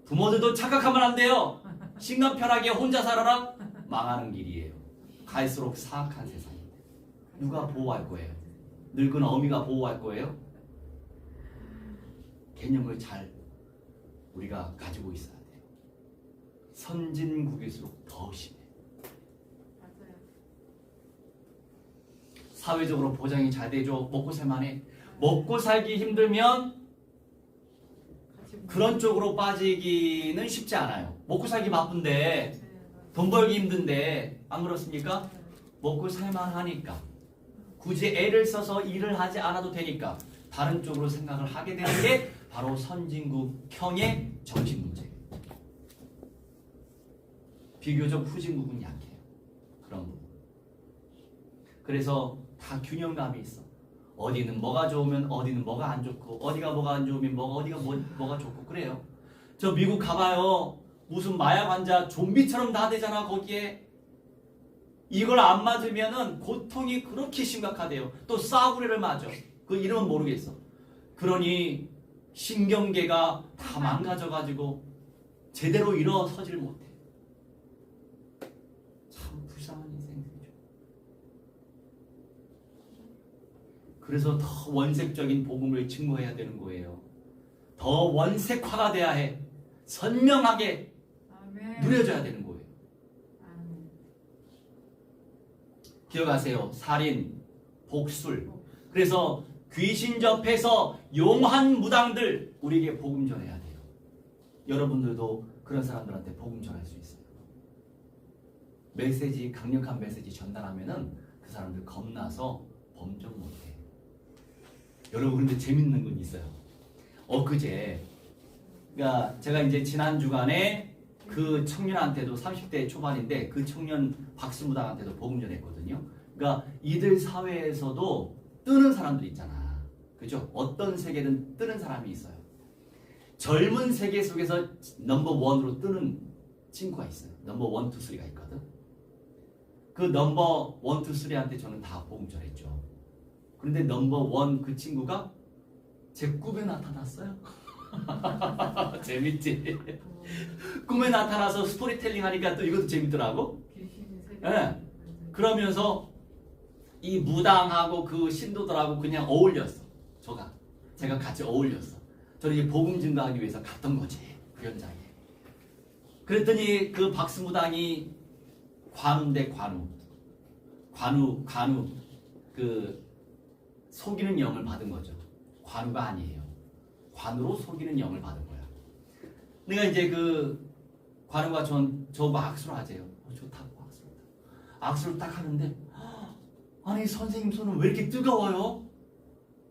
부모들도 착각하면 안 돼요. 심각 편하게 혼자 살아라. 망하는 길이에요. 갈수록 사악한 세상인데 누가 보호할 거예요? 늙은 어미가 보호할 거예요? 개념을 잘 우리가 가지고 있어야 돼요. 선진국일수록 더 심해. 사회적으로 보장이 잘 되죠. 먹고 살만해. 먹고 살기 힘들면 그런 쪽으로 빠지기는 쉽지 않아요. 먹고 살기 바쁜데 돈 벌기 힘든데 안 그렇습니까? 먹고 살만하니까 굳이 애를 써서 일을 하지 않아도 되니까 다른 쪽으로 생각을 하게 되는 게 바로 선진국형의 정신 문제예요. 비교적 후진국은 약해요. 그런 부분. 그래서 다 균형감이 있어. 어디는 뭐가 좋으면 어디는 뭐가 안 좋고 어디가 뭐가 안 좋으면 어디가 뭐가 좋고 그래요. 저 미국 가봐요. 무슨 마약 환자 좀비처럼 다 되잖아 거기에. 이걸 안 맞으면은 고통이 그렇게 심각하대요. 또 싸구려를 맞아. 그 이름은 모르겠어. 그러니 신경계가 다 망가져가지고 제대로 일어서질 못해. 참 불쌍한 인생이죠. 그래서 더 원색적인 복음을 증거해야 되는 거예요. 더 원색화가 돼야 해. 선명하게 아멘. 누려져야 되는 거예요. 아멘. 기억하세요. 살인, 복술. 그래서 귀신 접해서 용한 무당들 우리에게 복음 전해야 돼요. 여러분들도 그런 사람들한테 복음 전할 수 있어요. 메시지, 강력한 메시지 전달하면은 그 사람들 겁나서 범정 못해. 여러분 근데 재밌는 건 있어요. 엊그제 그러니까 제가 이제 지난 주간에 그 청년한테도 30대 초반인데 그 청년 박수무당한테도 복음 전했거든요. 그러니까 이들 사회에서도 뜨는 사람들 있잖아. 그죠? 어떤 세계든 뜨는 사람이 있어요. 젊은 세계 속에서 넘버 원으로 뜨는 친구가 있어요. 넘버 1, 2, 3가 있거든. 그 넘버 1, 2, 3한테 저는 다 복음 전했죠. 그런데 넘버 1 그 친구가 제 꿈에 나타났어요. 재밌지? 꿈에 나타나서 스토리텔링 하니까 또 이것도 재밌더라고. 네. 그러면서 이 무당하고 그 신도들하고 그냥 어울렸어. 제가 같이 어울렸어. 저는 이제 복음 증거하기 위해서 갔던 거지. 그 현장에. 그랬더니 그 박수무당이 관우인데 관우 그 속이는 영을 받은 거죠. 관우가 아니에요. 관우로 속이는 영을 받은 거야. 내가 이제 그 관우가 저보고 악수를 하재요. 좋다고 악수를 딱 하는데 아니 선생님 손은 왜 이렇게 뜨거워요?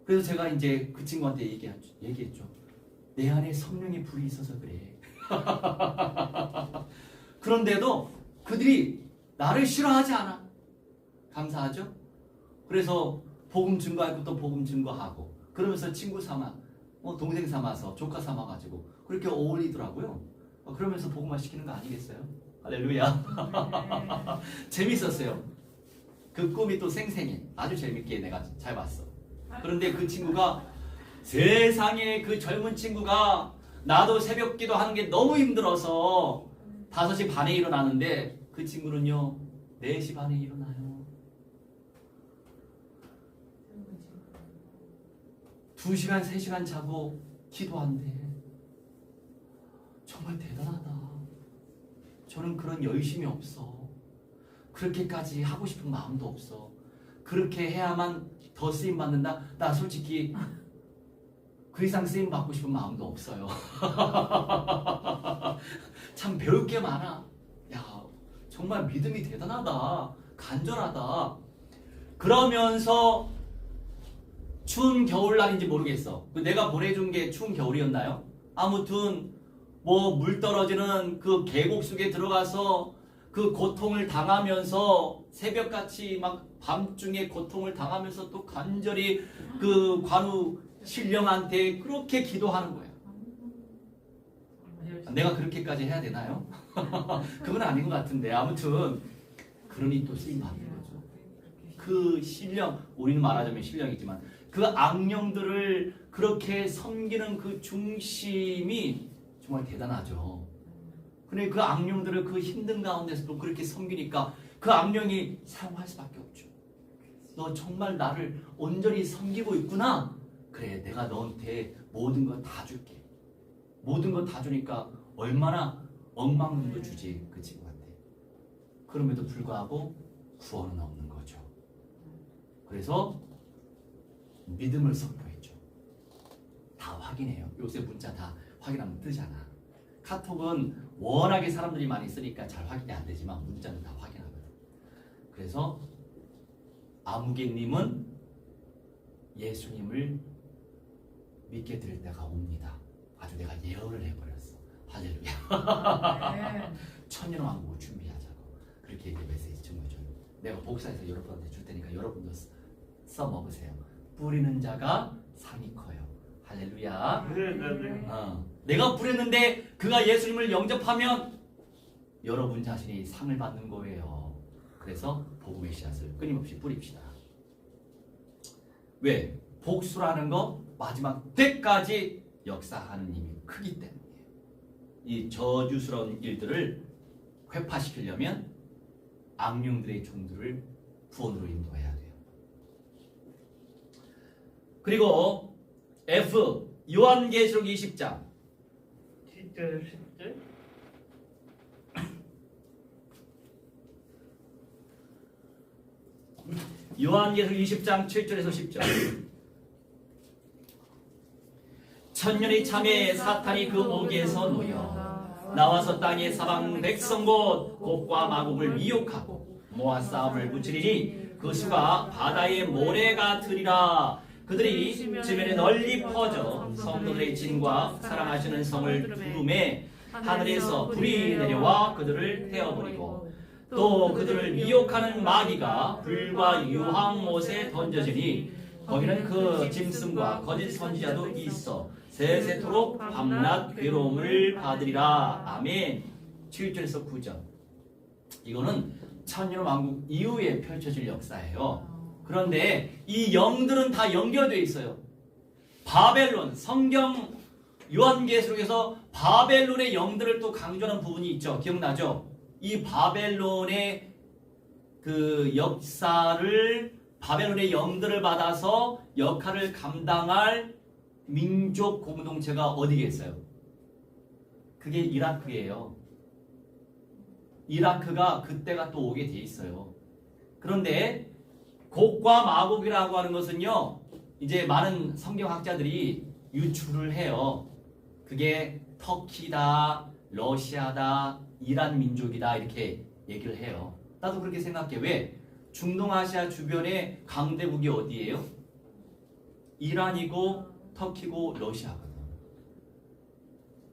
그래서 제가 이제 그 친구한테 얘기했죠. 내 안에 성령의 불이 있어서 그래. 그런데도 그들이 나를 싫어하지 않아. 감사하죠? 그래서 복음 증거할 것도 복음 증거하고 그러면서 친구 삼아 동생 삼아서 조카 삼아가지고 그렇게 어울리더라고요. 그러면서 복음화 시키는 거 아니겠어요? 할렐루야. 재밌었어요. 그 꿈이 또 생생해. 아주 재밌게 내가 잘 봤어. 그런데 그 친구가 세상에 그 젊은 친구가 나도 새벽 기도 하는 게 너무 힘들어서 5시 반에 일어나는데 그 친구는요 4시 반에 일어나요. 2시간 3시간 자고 기도한대. 정말 대단하다. 저는 그런 열심이 없어. 그렇게까지 하고 싶은 마음도 없어. 그렇게 해야만 더 쓰임 받는다? 나 솔직히 그 이상 쓰임 받고 싶은 마음도 없어요. 참 배울 게 많아. 야, 정말 믿음이 대단하다. 간절하다. 그러면서 추운 겨울날인지 모르겠어. 내가 보내준 게 추운 겨울이었나요? 아무튼 뭐 물 떨어지는 그 계곡 속에 들어가서 그 고통을 당하면서 새벽같이 막 밤중에 고통을 당하면서 또 간절히 그 관우 신령한테 그렇게 기도하는 거야. 내가 그렇게까지 해야 되나요? 그건 아닌 것 같은데 아무튼 그러니 또 쓰임 받는 거죠. 그 신령, 우리는 말하자면 신령이지만 그 악령들을 그렇게 섬기는 그 중심이 정말 대단하죠. 근데 그 악령들을 그 힘든 가운데서도 그렇게 섬기니까 그 악령이 사용할 수밖에 없죠. 너 정말 나를 온전히 섬기고 있구나. 그래, 내가 너한테 모든 거 다 줄게. 모든 거 다 주니까 얼마나 억만금도 주지 그 친구한테. 그럼에도 불구하고 구원은 없는 거죠. 그래서 믿음을 선포했죠. 다 확인해요. 요새 문자 다 확인하면 뜨잖아. 카톡은 워낙에 사람들이 많이 쓰니까 잘 확인이 안 되지만 문자는 다 확인하거든. 그래서 아무개님은 예수님을 믿게 될 때가 옵니다. 아주 내가 예언을 해버렸어. 할렐루야. 아멘. 천년왕국을 준비하자고. 그렇게 이제 메시지 전해줘요. 내가 복사해서 여러분한테 줄 테니까 여러분도 써먹으세요. 뿌리는 자가 상이 커요. 할렐루야. 내가 뿌렸는데 그가 예수님을 영접하면 여러분 자신이 상을 받는 거예요. 그래서 복음의 씨앗을 끊임없이 뿌립시다. 왜? 복수라는 거 마지막 때까지 역사하는 힘이 크기 때문이에요. 이 저주스러운 일들을 회파시키려면 악령들의 종들을 구원으로 인도해야 돼요. 그리고 F 요한계시록 20장 7절 10절 요한계시록 20장 7절에서 10절. 천년의 참에 사탄이 그 목에서 놓여 나와서 땅의 사방 백성 곧 곡과 마곡을 미혹하고 모아 싸움을 붙이리니 그 수가 바다의 모래가 되리라. 그들이 주변에 널리 퍼져 성도들의 진과 사랑하시는 성을 두름에 하늘에서 불이 내려와 그들을 태워버리고 또 그들을 미혹하는 마귀가 불과 유황못에 던져지니 거기는 그 짐승과 거짓 선지자도 있어 세세토록 밤낮 괴로움을 받으리라. 아멘. 7절에서 9절. 이거는 천년왕국 이후에 펼쳐질 역사예요. 그런데 이 영들은 다 연결되어 있어요. 바벨론, 성경 요한계시록에서 바벨론의 영들을 또 강조하는 부분이 있죠. 기억나죠? 이 바벨론의 그 역사를 바벨론의 영들을 받아서 역할을 감당할 민족 공동체가 어디겠어요? 그게 이라크예요. 이라크가 그때가 또 오게 돼 있어요. 그런데 곡과 마곡이라고 하는 것은요, 이제 많은 성경학자들이 유추를 해요. 그게 터키다, 러시아다, 이란 민족이다 이렇게 얘기를 해요. 나도 그렇게 생각해. 왜? 중동아시아 주변에 강대국이 어디예요? 이란이고 터키고 러시아거든.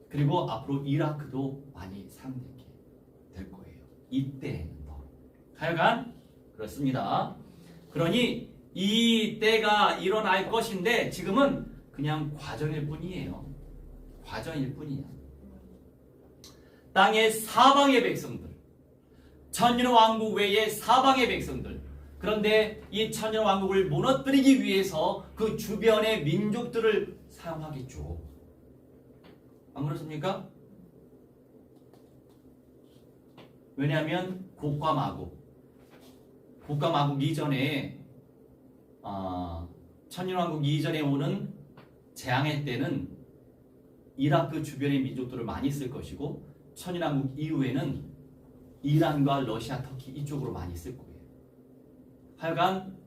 그리고 앞으로 이라크도 많이 사용되게 될 거예요. 이때에는 더. 하여간 그렇습니다. 그러니 이 때가 일어날 것인데 지금은 그냥 과정일 뿐이에요. 과정일 뿐이야. 땅의 사방의 백성들, 천년왕국 외의 사방의 백성들. 그런데 이 천년왕국을 무너뜨리기 위해서 그 주변의 민족들을 사용하겠죠. 안 그렇습니까? 왜냐하면 곡과 마곡 이전에 천년왕국 이전에 오는 재앙의 때는 이라크 주변의 민족들을 많이 쓸 것이고 천년왕국 이후에는 이란과 러시아, 터키 이쪽으로 많이 쓸 거예요. 하여간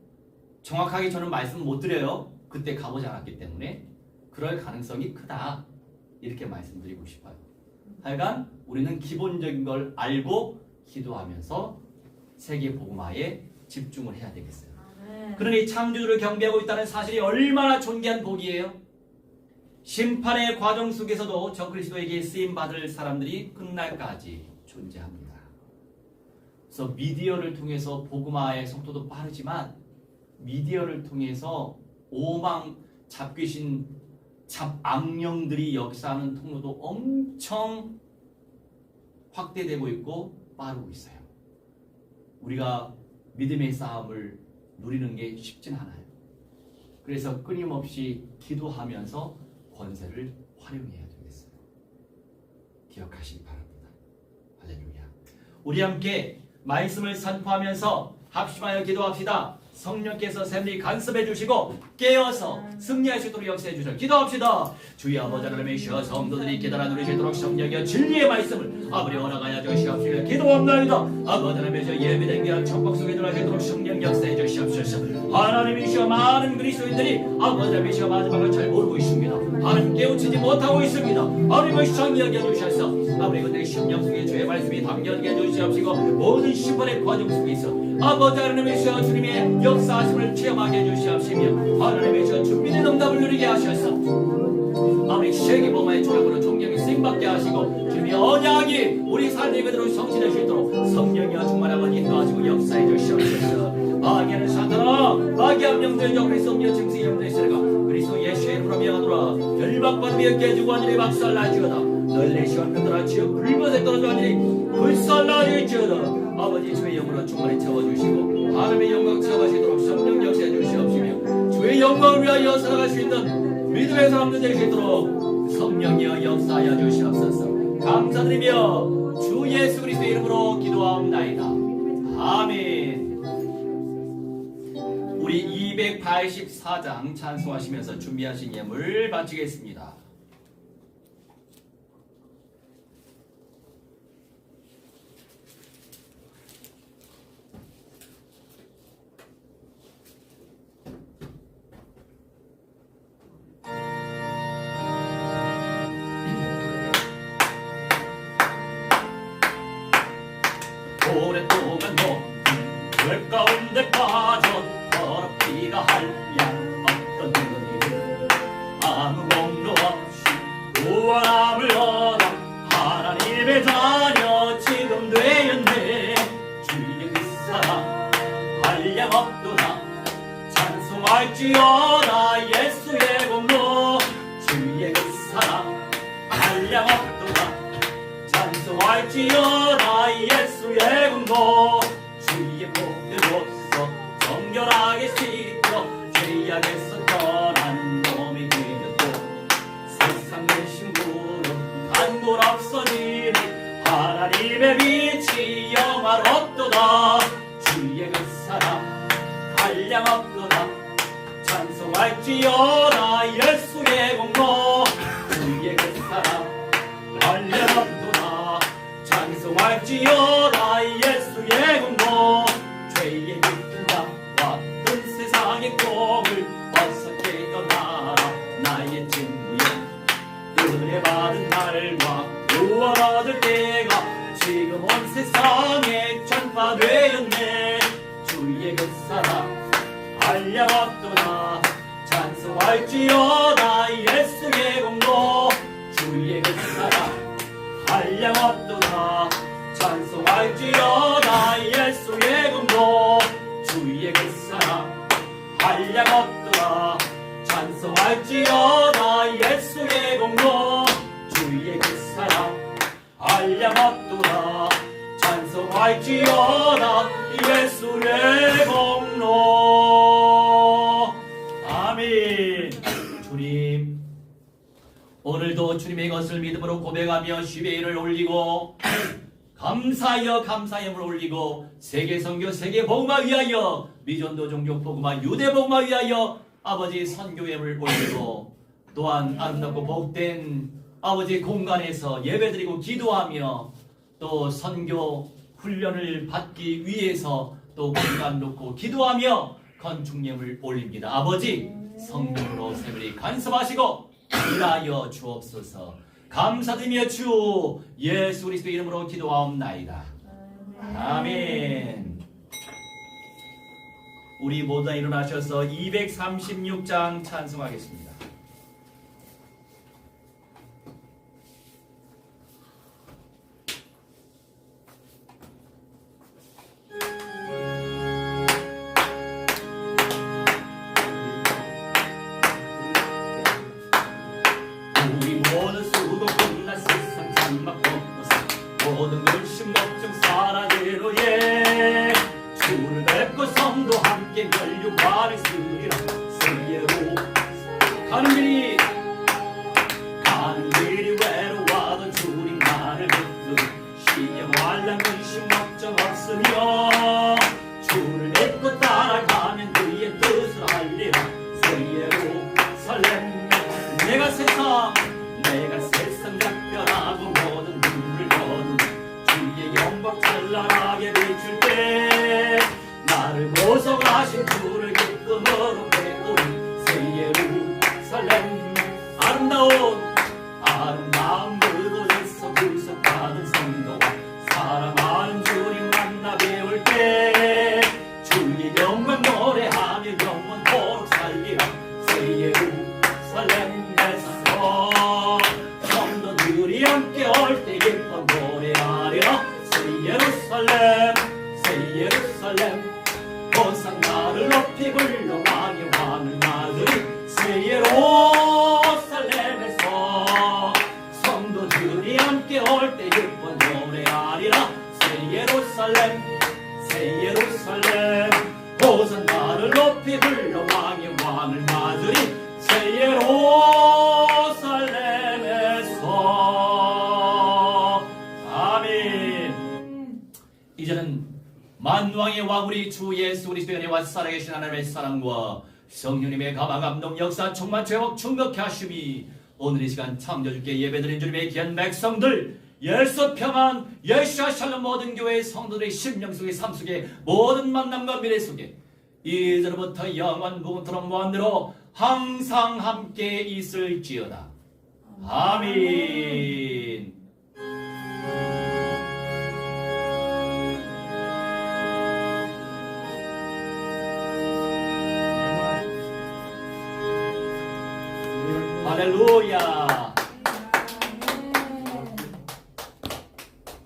정확하게 저는 말씀 못 드려요. 그때 가보지 않았기 때문에. 그럴 가능성이 크다. 이렇게 말씀드리고 싶어요. 하여간 우리는 기본적인 걸 알고 기도하면서 세계 복음화에 집중을 해야 되겠어요. 그러니 창조주를 경배하고 있다는 사실이 얼마나 존귀한 복이에요. 심판의 과정 속에서도 저 그리스도에게 쓰임받을 사람들이 끝날까지 존재합니다. 그래서 미디어를 통해서 복음화의 속도도 빠르지만 미디어를 통해서 오망 잡귀신 잡악령들이 역사하는 통로도 엄청 확대되고 있고 빠르고 있어요. 우리가 믿음의 싸움을 누리는 게 쉽진 않아요. 그래서 끊임없이 기도하면서 권세를 활용해야 되겠어요. 기억하시기 바랍니다. 할렐루야. 우리 함께 말씀을 선포하면서 합심하여 기도합시다. 성령께서 샘리 간섭해 주시고 깨어서 승리할 수 있도록 역사해 주셔서 기도합시다. 주의 아버지 하나님의 시어 성도들이 깨달아 누리시도록 성령의 진리의 말씀을 아버지 허락하여 주시옵시고 기도합나이다. 아버지 하나님의 저 예배된 귀한 천국 속에 들어가도록 성령 역사해 주시옵소서. 하나님의 시어 많은 그리스도인들이 아버지 하나님의 시어 마지막을 잘 모르고 있습니다. 하나님 깨우치지 못하고 있습니다. 하나님의 성령이 해주셔서 아버지 그들의 심령 속에 주의 말씀이 담겨게 해주시옵시고 모든 심판의 과정 속에서 아버지 하나님의 시어 주님의 역사하심을 체험하게 해주시옵시며 하나님의 저 준비된 응답을 누리게 하셔서 아버지 세계복음의 조약으로 존경이 쓰임받게 하시고 주님의 언약이 우리 삶의 그대로 성취될 수 있도록 성령이여 충만하고 인도하시고 역사해 주시옵소서. 마귀하는 사탄아 마귀한 명절 그리스도 없며 증세의 영들의 세례가 그리스도 예수의 이름으로 명하노라. 결박받으며 깨지고 하늘의 박살나지어다. 널내 시원들아 지어 불못에 떨어져 하늘이 불살나질지어다. 아버지 주의 영으로 충만히 채워주시고 하나님의 영광 채워가시도록 성령 역사해 주시옵시며 주의 영광을 위하여 살아갈 수 있는 믿음의 사람들 될 수 있도록 성령이여 역사하여 주시옵소서. 감사드리며 주 예수 그리스도의 이름으로 기도하옵나이다. 아멘. 우리 284장 찬송하시면서 준비하신 예물 바치겠습니다. 오랫동안 높은 가운데 빠져 더럽기가 한량 없던 너희를 아무 공로 없이 구원함을 얻어 하나님의 자녀 지금 되었네. 주의 그 사랑 한량 없도다. 찬송할지어다 예수의 공로. 주의 그 사랑 한량 없도다. 찬송할지어다 예수의 공로. 주의 복으로서 정결하게 씻겨 죄악에서 떠난 놈이 되었고 세상 내신 구름 단골 없어지니 하나님의 빛이 영화롭도다. 주의 그 사랑 한량 없도다. 찬송할지어다 예수의 공로. 주의 그 사랑 한량 없도다. 찬송할지어다 예수의 공로. 죄의 깊은 밤과 큰 세상의 꿈을 어서 깨어나라. 나의 친구여 은혜 받은 날과 구원 얻을 때가 지금 온 세상에 전파되었네. 주의 그 사랑 한량 없도다. 찬송할지어다 예수의 공로. 주의 그 사랑 한량 없도다. 찬송할지어다 예수의 공로. 주의 그 사랑 한량 없도다. 찬송할지어다 예수의 공로. 주의 그 사랑 한량 없도다. 찬송할지어다 예수의 공로. 아멘. 주님 오늘도 주님의 것을 믿음으로 고백하며 시베이를 올리고 감사하여 감사함을 올리고 세계 선교 세계 복음화 위하여 미전도 종족 복음화 유대 복음화 위하여 아버지 선교회를 올리고 또한 아름답고 복된 아버지 공간에서 예배드리고 기도하며 또 선교 훈련을 받기 위해서 또 공간 놓고 기도하며 건축예물 올립니다. 아버지 성령으로 세월이 간섭하시고 일하여 주옵소서. 감사드리며 주 예수 그리스도 이름으로 기도하옵나이다. 아멘. 우리 모두 다 일어나셔서 236장 찬송하겠습니다. 우리 모든 수고 끝난 세상 장막 벗고 모든 근심 걱정 사라지로예. 주를 뵙고 성도 함께 멸류관을 쓰리라. 세계로 함께 올 때 기쁜 노래하리라. 새 예루살렘 새 예루살렘 호산나를 높이 불러 왕의 왕을 맞으리. 새 예루살렘에서 성도들이 함께 올 때 기쁜 노래하리라. 새 예루살렘 새 예루살렘 호산나를 높이 불러 왕의 왕을 맞으리. 새 예루살렘에서. 아멘. 이제는 만왕의 왕 우리 주 예수 그리스도의 은혜와 살아계신 하나님의 사랑과 성령님의 감화 감동 역사 충만 죄악 충격케 하심이 오늘 이 시간 창조주께 예배드린 주님의 귀한 백성들 예수 평안 예수와 샬롬 모든 교회의 성도들의 심령 속에 삶 속에 모든 만남과 미래 속에 이제부터 영원 무궁토록 무한대로 항상 함께 있을지어다. 아멘. 할렐루야.